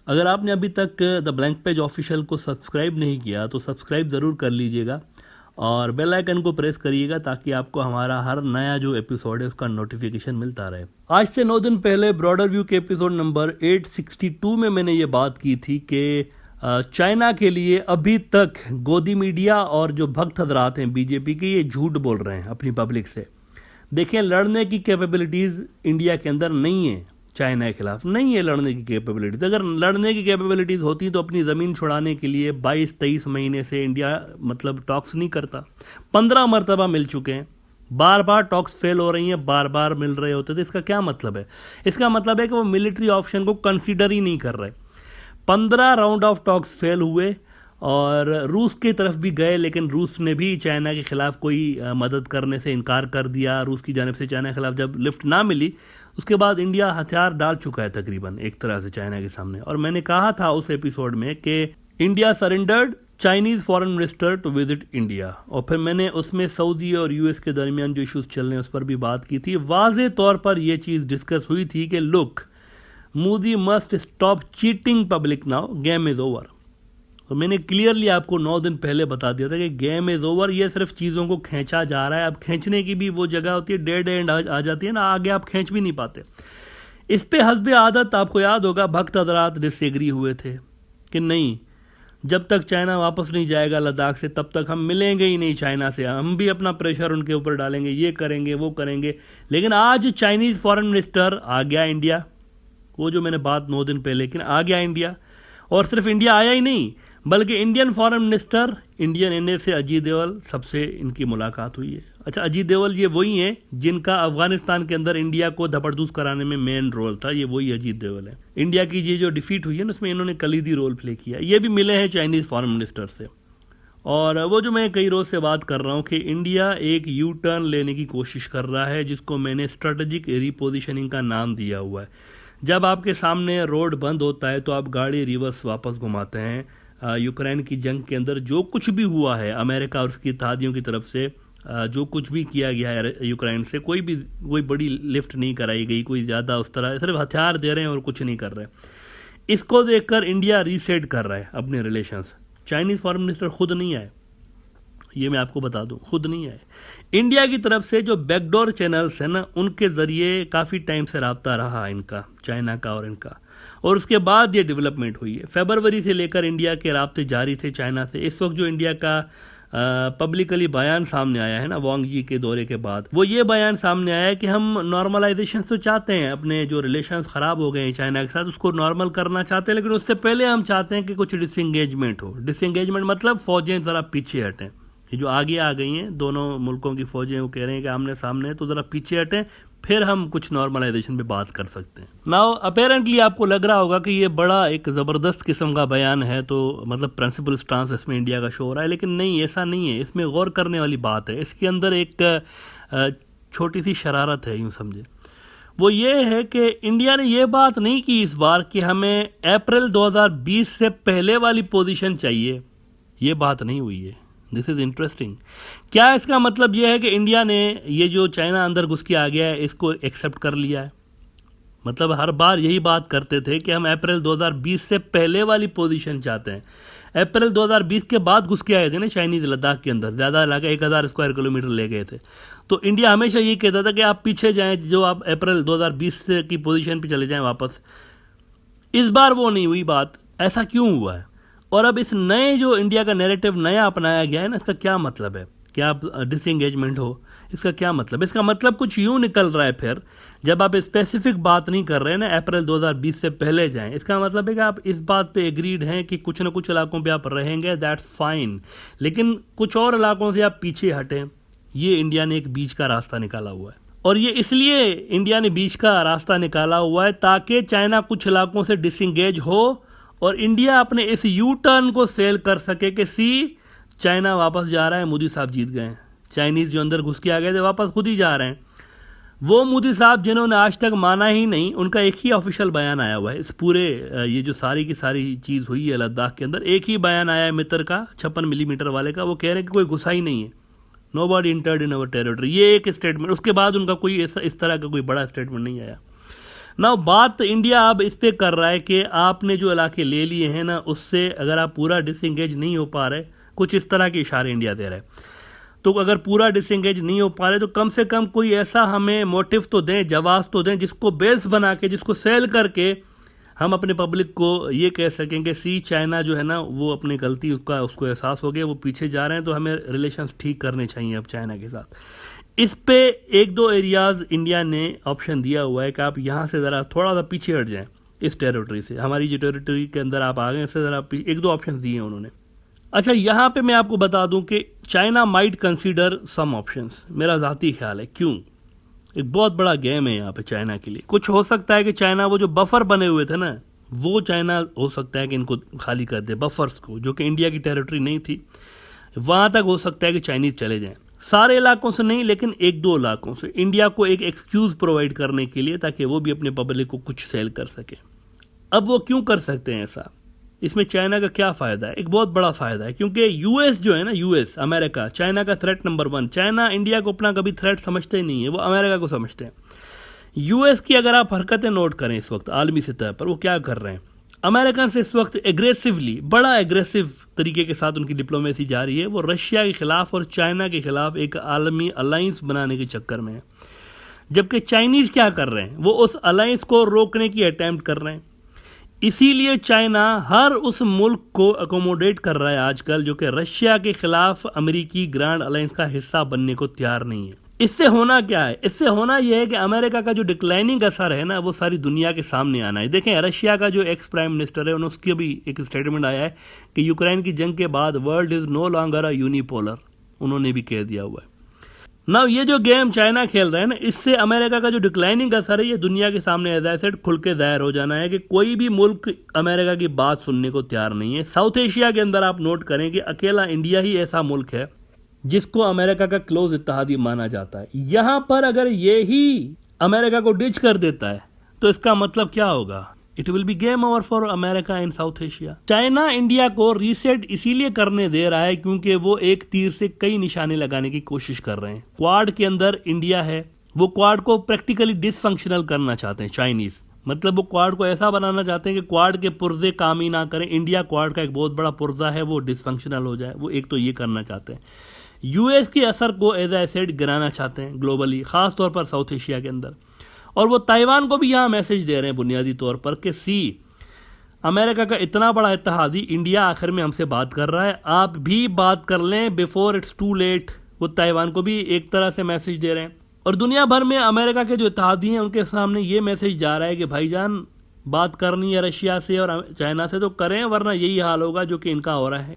अगर आपने अभी तक द ब्लैंक पेज ऑफिशियल को सब्सक्राइब नहीं किया तो सब्सक्राइब ज़रूर कर लीजिएगा और बेल आइकन को प्रेस करिएगा ताकि आपको हमारा हर नया जो एपिसोड है उसका नोटिफिकेशन मिलता रहे। आज से 9 दिन पहले ब्रॉडर व्यू के एपिसोड नंबर 862 में मैंने ये बात की थी कि चाइना के लिए अभी तक गोदी मीडिया और जो भक्त हजरात हैं बीजेपी के, ये झूठ बोल रहे हैं अपनी पब्लिक से। देखें, लड़ने की कैपेबिलिटीज़ इंडिया के अंदर नहीं है, चाइना के खिलाफ नहीं है लड़ने की कैपेबिलिटीज़। अगर लड़ने की कैपेबिलिटीज़ होती तो अपनी ज़मीन छुड़ाने के लिए 22-23 महीने से इंडिया मतलब टॉक्स नहीं करता। 15 मरतबा मिल चुके हैं, बार बार टॉक्स फेल हो रही हैं, बार बार मिल रहे होते। तो इसका क्या मतलब है? इसका मतलब है कि वो मिलिट्री ऑप्शन को कंसिडर ही नहीं कर रहे। 15 राउंड ऑफ टॉक्स फेल हुए और रूस की तरफ भी गए, लेकिन रूस ने भी चाइना के खिलाफ कोई मदद करने से इनकार कर दिया। रूस की जानिब से चाइना के खिलाफ जब लिफ्ट ना मिली, उसके बाद इंडिया हथियार डाल चुका है तकरीबन एक तरह से चाइना के सामने। और मैंने कहा था उस एपिसोड में कि India surrendered Chinese foreign minister to visit India, और फिर मैंने उसमें सऊदी और यूएस के दरमियान जो इश्यूज चल रहे हैं उस पर भी बात की थी। वाज़े तौर पर यह चीज़ डिस्कस हुई थी कि look, Modi must stop cheating public, now game is over. तो मैंने क्लियरली आपको 9 दिन पहले बता दिया था कि गेम इज ओवर। ये सिर्फ चीज़ों को खींचा जा रहा है। अब खींचने की भी वो जगह होती है, डेड एंड आ जाती है ना, आगे आप खींच भी नहीं पाते। इस पे हस्बे आदत आपको याद होगा भक्त हजरात डिसएग्री हुए थे कि नहीं, जब तक चाइना वापस नहीं जाएगा लद्दाख से तब तक हम मिलेंगे ही नहीं चाइना से, हम भी अपना प्रेशर उनके ऊपर डालेंगे, ये करेंगे वो करेंगे। लेकिन आज चाइनीज़ फॉरेन मिनिस्टर आ गया इंडिया, वो जो मैंने बात 9 दिन पहले, लेकिन आ गया इंडिया। और सिर्फ इंडिया आया ही नहीं, बल्कि Indian foreign minister Indian NA से अजीत देवल सबसे इनकी मुलाकात हुई है। अच्छा, अजीत देवल ये वही हैं जिनका अफगानिस्तान के अंदर इंडिया को धपड़धूस कराने में मेन रोल था, ये वही अजीत देवल है। इंडिया की ये जो डिफीट हुई है ना, उसमें इन्होंने कलीदी रोल प्ले किया। ये भी मिले हैं चाइनीज़ फॉरेन मिनिस्टर से। और वो जो मैं कई रोज से बात कर रहा हूँ कि इंडिया एक यू टर्न लेने की कोशिश कर रहा है, जिसको मैंने स्ट्रेटेजिक रिपोजिशनिंग का नाम दिया हुआ है। जब आपके सामने रोड बंद होता है तो आप गाड़ी रिवर्स वापस घुमाते हैं। यूक्रेन की जंग के अंदर जो कुछ भी हुआ है, अमेरिका और उसकी इत्तेहादियों की तरफ से जो कुछ भी किया गया है यूक्रेन से, कोई बड़ी लिफ्ट नहीं कराई गई, कोई ज़्यादा उस तरह, सिर्फ हथियार दे रहे हैं और कुछ नहीं कर रहे। इसको देखकर इंडिया रीसेट कर रहा है अपने रिलेशंस। चाइनीज़ फॉरेन मिनिस्टर खुद नहीं आए, ये मैं आपको बता दूं, खुद नहीं आए। इंडिया की तरफ से जो बैकडोर चैनल्स हैं ना, उनके ज़रिए काफ़ी टाइम से रब्ता रहा इनका, चाइना का और इनका, और उसके बाद ये डेवलपमेंट हुई है। फरवरी से लेकर इंडिया के रब्ते जारी थे चाइना से। इस वक्त जो इंडिया का पब्लिकली बयान सामने आया है ना वांग जी के दौरे के बाद, वो ये बयान सामने आया है कि हम नॉर्मलाइजेशन तो चाहते हैं, अपने जो रिलेशंस ख़राब हो गए हैं चाइना के साथ उसको नॉर्मल करना चाहते हैं, लेकिन उससे पहले हम चाहते हैं कि कुछ डिसएंगेजमेंट हो। डिसएंगेजमेंट मतलब फ़ौजें ज़रा पीछे हटें। ये जो आगे आ गई हैं दोनों मुल्कों की फ़ौजें, वो कह रहे हैं कि आमने सामने, तो ज़रा पीछे हटें, फिर हम कुछ नॉर्मलाइजेशन पे बात कर सकते हैं। नाउ अपेरेंटली आपको लग रहा होगा कि ये बड़ा एक ज़बरदस्त किस्म का बयान है, तो मतलब प्रिंसिपल स्टांस इसमें इंडिया का शो हो रहा है, लेकिन नहीं, ऐसा नहीं है। इसमें गौर करने वाली बात है। इसके अंदर एक छोटी सी शरारत है, यूँ समझे। वो ये है कि इंडिया ने ये बात नहीं की इस बार कि हमें अप्रैल 2020 से पहले वाली पोजीशन चाहिए, ये बात नहीं हुई है। This is interesting. क्या इसका मतलब यह है कि इंडिया ने ये जो चाइना अंदर घुस के आ गया है इसको एक्सेप्ट कर लिया है? मतलब हर बार यही बात करते थे कि हम अप्रैल 2020 से पहले वाली पोजीशन चाहते हैं। अप्रैल 2020 के बाद घुस के आए थे ना चाइनीज लद्दाख के अंदर, ज़्यादा इलाका 1000 स्क्वायर किलोमीटर ले गए थे। तो इंडिया हमेशा यही कहता था कि आप पीछे जाएं, जो आप अप्रैल 2020 की पोजीशन पे चले जाएं वापस। इस बार वो नहीं हुई बात। ऐसा क्यों हुआ है? और अब इस नए जो इंडिया का नैरेटिव नया अपनाया गया है ना, इसका क्या मतलब है? क्या आप डिसएंगेजमेंट हो, इसका क्या मतलब? इसका मतलब कुछ यूँ निकल रहा है फिर, जब आप स्पेसिफिक बात नहीं कर रहे हैं ना अप्रैल 2020 से पहले जाएं, इसका मतलब है कि आप इस बात पे एग्रीड हैं कि कुछ ना कुछ इलाकों पे आप रहेंगे, दैट्स फाइन, लेकिन कुछ और इलाकों से आप पीछे हटें। ये इंडिया ने एक बीच का रास्ता निकाला हुआ है, और ये इसलिए इंडिया ने बीच का रास्ता निकाला हुआ है ताकि चाइना कुछ इलाकों से डिसएंगेज हो और इंडिया अपने इस यू टर्न को सेल कर सके कि सी चाइना वापस जा रहा है, मोदी साहब जीत गए। चाइनीज़ जो अंदर घुस के आ गए थे वापस खुद ही जा रहे हैं। वो मोदी साहब जिन्होंने आज तक माना ही नहीं, उनका एक ही ऑफिशियल बयान आया हुआ है इस पूरे ये जो सारी की सारी चीज़ हुई है लद्दाख के अंदर, एक ही बयान आया है मित्र का, 56 मिलीमीटर वाले का। वो कह रहे हैं कि कोई घुसा ही नहीं है, nobody entered in our territory, ये एक स्टेटमेंट। उसके बाद उनका कोई इस तरह का कोई बड़ा स्टेटमेंट नहीं आया। ना बात इंडिया अब इस पे कर रहा है कि आपने जो इलाके ले लिए हैं ना, उससे अगर आप पूरा डिसएंगेज नहीं हो पा रहे, कुछ इस तरह के इशारे इंडिया दे रहा है। तो अगर पूरा डिसएंगेज नहीं हो पा रहे तो कम से कम कोई ऐसा हमें मोटिव तो दें, जवाब तो दें, जिसको बेस बना के, जिसको सेल करके हम अपने पब्लिक को ये कह सकें कि सी चाइना जो है ना वो अपनी गलती उसको एहसास हो गया, वो पीछे जा रहे हैं, तो हमें रिलेशंस ठीक करने चाहिए अब चाइना के साथ। इस पे एक दो एरियाज इंडिया ने ऑप्शन दिया हुआ है कि आप यहाँ से ज़रा थोड़ा सा पीछे हट जाएं इस टेरिटरी से, हमारी जो टेरिटरी के अंदर आप आ गए इससे ज़रा एक दो ऑप्शन दिए हैं उन्होंने। अच्छा, यहाँ पे मैं आपको बता दूं कि चाइना माइट कंसीडर सम ऑप्शंस, मेरा ज़ाती ख्याल है। क्यों? एक बहुत बड़ा गेम है यहाँ पे चाइना के लिए। कुछ हो सकता है कि चाइना वो जो बफर बने हुए थे ना, वो चाइना हो सकता है कि इनको खाली कर दे, बफर्स को, जो कि इंडिया की टेरिटरी नहीं थी, वहाँ तक हो सकता है कि चाइनीज़ चले जाएं। सारे इलाकों से नहीं, लेकिन एक दो इलाकों से इंडिया को एक एक्सक्यूज़ प्रोवाइड करने के लिए, ताकि वो भी अपने पब्लिक को कुछ सेल कर सके। अब वो क्यों कर सकते हैं ऐसा? इसमें चाइना का क्या फ़ायदा है? एक बहुत बड़ा फ़ायदा है, क्योंकि यूएस जो है ना, यूएस अमेरिका चाइना का थ्रेट नंबर 1। चाइना इंडिया को अपना कभी थ्रेट समझते ही नहीं है, वो अमेरिका को समझते हैं। यूएस की अगर आप हरकतें नोट करें इस वक्त आलमी सतह पर, वो क्या कर रहे हैं? अमेरिकन से इस वक्त एग्रेसिवली, बड़ा एग्रेसिव तरीके के साथ उनकी डिप्लोमेसी जारी है। वो रशिया के खिलाफ और चाइना के खिलाफ एक आलमी अलायंस बनाने के चक्कर में है, जबकि चाइनीज़ क्या कर रहे हैं? वो उस अलायंस को रोकने की अटैम्प्ट कर रहे हैं। इसीलिए चाइना हर उस मुल्क को अकोमोडेट कर रहा है आजकल जो कि रशिया के खिलाफ अमेरिकी ग्रैंड अलायंस का हिस्सा बनने को तैयार नहीं है। इससे होना क्या है? इससे होना यह है कि अमेरिका का जो डिक्लाइनिंग असर है ना, वो सारी दुनिया के सामने आना है। देखें, रशिया का जो एक्स प्राइम मिनिस्टर है, उसकी भी एक स्टेटमेंट आया है कि यूक्रेन की जंग के बाद world is no longer a unipolar, उन्होंने भी कह दिया हुआ है ना। ये जो गेम चाइना खेल रहा है ना, इससे अमेरिका का जो डिक्लाइनिंग असर है, ये दुनिया के सामने एज आई सेड खुल के जाहिर हो जाना है कि कोई भी मुल्क अमेरिका की बात सुनने को तैयार नहीं है। साउथ एशिया के अंदर आप नोट करें कि अकेला इंडिया ही ऐसा मुल्क है जिसको अमेरिका का क्लोज इत्तेहादी माना जाता है। यहां पर अगर ये ही अमेरिका को डिच कर देता है तो इसका मतलब क्या होगा? It will be game over for America in south Asia. China India को रीसेट इसीलिए करने दे रहा है क्योंकि वो एक तीर से कई निशाने लगाने की कोशिश कर रहे हैं। क्वाड के अंदर इंडिया है, वो क्वाड को प्रैक्टिकली डिसफंक्शनल करना चाहते हैं चाइनीज, मतलब वो क्वाड को ऐसा बनाना चाहते हैं कि क्वाड के पुर्जे काम ही ना करें। इंडिया क्वाड का एक बहुत बड़ा पुर्जा है, वो डिसफंक्शनल हो जाए, वो एक तो ये करना चाहते हैं। यूएस के असर को एज आई सेड गिराना चाहते हैं ग्लोबली, खास तौर पर साउथ एशिया के अंदर। और वो ताइवान को भी यहाँ मैसेज दे रहे हैं बुनियादी तौर पर कि सी अमेरिका का इतना बड़ा इत्तेहादी इंडिया आखिर में हमसे बात कर रहा है, आप भी बात कर लें बिफोर इट्स टू लेट। वो ताइवान को भी एक तरह से मैसेज दे रहे हैं। और दुनिया भर में अमेरिका के जो इत्तेहादी हैं उनके सामने ये मैसेज जा रहा है कि भाईजान, बात करनी है रशिया से और चाइना से तो करें, वरना यही हाल होगा जो कि इनका हो रहा है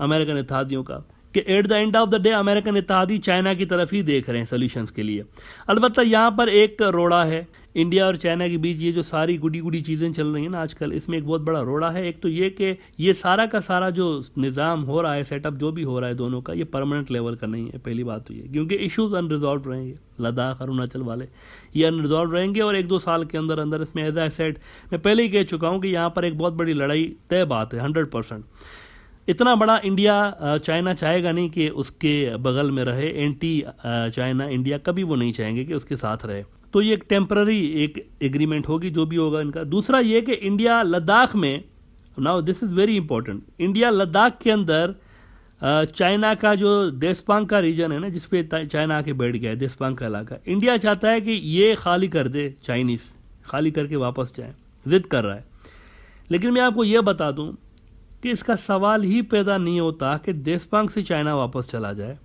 अमेरिकन इत्तेहादियों का, कि at the end of the day American इत्तेहादी चाइना की तरफ ही देख रहे हैं सॉल्यूशंस के लिए। अलबत्ता यहाँ पर एक रोड़ा है इंडिया और चाइना के बीच, ये जो सारी गुडी गुडी चीज़ें चल रही हैं ना आजकल, इसमें एक बहुत बड़ा रोड़ा है। एक तो ये कि ये सारा का सारा जो निज़ाम हो रहा है, सेटअप जो भी हो रहा है दोनों का, ये परमानेंट लेवल का नहीं है। पहली बात तो ये, क्योंकि इश्यूज अनरिजॉल्व रहेंगे, लद्दाख अरुणाचल वाले ये अनरिजॉल्व रहेंगे और एक दो साल के अंदर अंदर इसमें एज आई सेड, मैं पहले ही कह चुका हूँ कि यहाँ पर एक बहुत बड़ी लड़ाई तय बात है 100%। इतना बड़ा इंडिया चाइना चाहेगा नहीं कि उसके बगल में रहे। एंटी चाइना इंडिया कभी वो नहीं चाहेंगे कि उसके साथ रहे। तो ये एक टेम्पररी एक एग्रीमेंट होगी जो भी होगा इनका। दूसरा ये कि इंडिया लद्दाख में, now this is very important, India Ladakh के अंदर चाइना का जो देशपांग का रीजन है ना, जिसपे चाइना आके बैठ गया है, देशपांग का इलाका, इंडिया चाहता है कि ये खाली कर दे, चाइनीज़ खाली करके वापस जाए, जिद कर रहा है। लेकिन मैं आपको ये बता दूं कि इसका सवाल ही पैदा नहीं होता कि देशपांग से चाइना वापस चला जाए।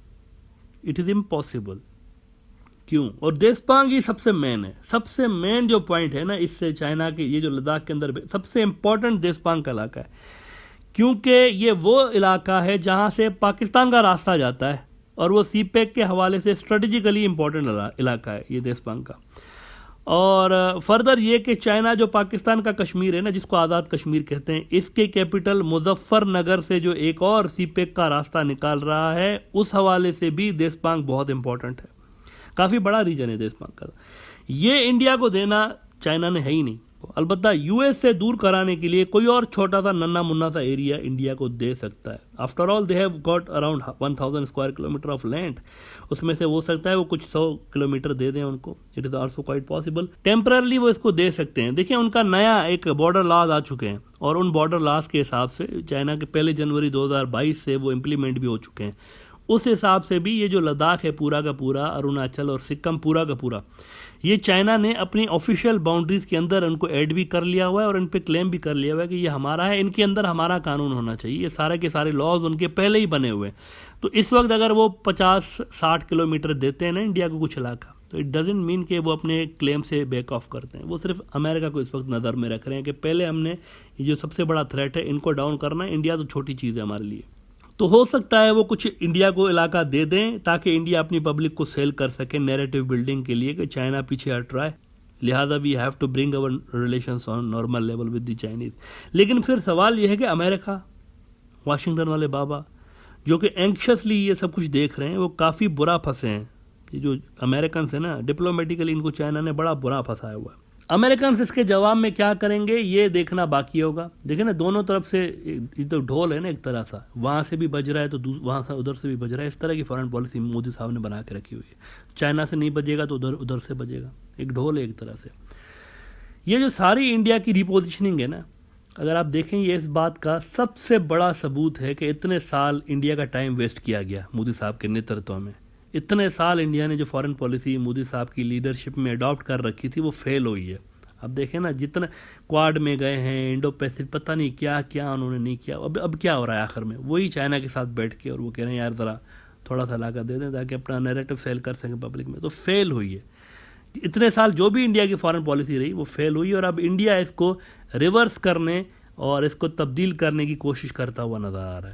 It is impossible. क्यों? और देशपांग ही सबसे मेन है, सबसे मेन जो पॉइंट है ना, इससे चाइना के ये जो लद्दाख के अंदर सबसे इंपॉर्टेंट देशपांग का इलाका है, क्योंकि ये वो इलाका है जहां से पाकिस्तान का रास्ता जाता है और वो सीपेक के हवाले से स्ट्रेटेजिकली इंपॉर्टेंट इलाका है ये देशपांग का। और फर्दर ये कि चाइना जो पाकिस्तान का कश्मीर है ना, जिसको आज़ाद कश्मीर कहते हैं, इसके कैपिटल मुजफ्फरनगर से जो एक और सीपेक का रास्ता निकाल रहा है, उस हवाले से भी देशपांग बहुत इंपॉर्टेंट है। काफ़ी बड़ा रीजन है देशपांग का। ये इंडिया को देना चाइना ने है ही नहीं। अलबत्ता यूएस से दूर कराने के लिए कोई और छोटा सा नन्ना मुन्ना सा एरिया इंडिया को दे सकता है। After all they have got around 1000 square kilometre of land, उसमें से हो सकता है वो कुछ 100 किलोमीटर दे दें उनको। It is also quite possible, temporarily वो इसको दे सकते हैं। देखिए उनका नया एक बॉर्डर लॉज आ चुके हैं और उन बॉर्डर लॉज के हिसाब से चाइना के 1 जनवरी 2022 से वो इम्प्लीमेंट भी हो चुके हैं। उस हिसाब से भी ये जो लद्दाख है पूरा का पूरा, अरुणाचल और सिक्किम पूरा का पूरा, ये चाइना ने अपनी ऑफिशियल बाउंड्रीज के अंदर उनको ऐड भी कर लिया हुआ है और इन पे क्लेम भी कर लिया हुआ है कि ये हमारा है, इनके अंदर हमारा कानून होना चाहिए। ये सारे के सारे लॉज उनके पहले ही बने हुए हैं। तो इस वक्त अगर वो 50-60 किलोमीटर देते हैं ना इंडिया को कुछ इलाका, तो इट डजेंट मीन कि वो अपने क्लेम से बैक ऑफ करते हैं। वो सिर्फ अमेरिका को इस वक्त नज़र में रख रहे हैं कि पहले हमने ये जो सबसे बड़ा थ्रेट है इनको डाउन करना है। इंडिया तो छोटी चीज़ है हमारे लिए। तो हो सकता है वो कुछ इंडिया को इलाका दे दें ताकि इंडिया अपनी पब्लिक को सेल कर सके नैरेटिव बिल्डिंग के लिए कि चाइना पीछे हट रहा है, लिहाजा we have to bring our relations on normal level with the Chinese. लेकिन फिर सवाल यह है कि अमेरिका, वाशिंगटन वाले बाबा जो कि एंक्शसली ये सब कुछ देख रहे हैं, वो काफ़ी बुरा फंसे हैं। ये जो अमेरिकन है ना, डिप्लोमेटिकली इनको चाइना ने बड़ा बुरा फंसाया हुआ है। अमेरिकन इसके जवाब में क्या करेंगे ये देखना बाकी होगा। देखिए ना, दोनों तरफ से ये तो ढोल है ना एक तरह सा, वहाँ से भी बज रहा है तो वहाँ से उधर से भी बज रहा है। इस तरह की फॉरेन पॉलिसी मोदी साहब ने बना के रखी हुई है। चाइना से नहीं बजेगा तो उधर से बजेगा, एक ढोल है एक तरह से। ये जो सारी इंडिया की रिपोजिशनिंग है ना, अगर आप देखें ये इस बात का सबसे बड़ा सबूत है कि इतने साल इंडिया का टाइम वेस्ट किया गया मोदी साहब के नेतृत्व में। इतने साल इंडिया ने जो फॉरेन पॉलिसी मोदी साहब की लीडरशिप में अडॉप्ट कर रखी थी वो फेल हुई है। अब देखें ना, जितना क्वाड में गए हैं, इंडो पैसिफिक, पता नहीं क्या क्या उन्होंने नहीं किया। अब क्या हो रहा है आखिर में, वही चाइना के साथ बैठ के और वो कह रहे हैं यार ज़रा थोड़ा सा इलाका दे दें ताकि अपना नैरेटिव सेल कर सकें पब्लिक में। तो फेल हुई है। इतने साल जो भी इंडिया की फॉरेन पॉलिसी रही वो फेल हुई और अब इंडिया इसको रिवर्स करने और इसको तब्दील करने की कोशिश करता हुआ नज़र आ रहा है।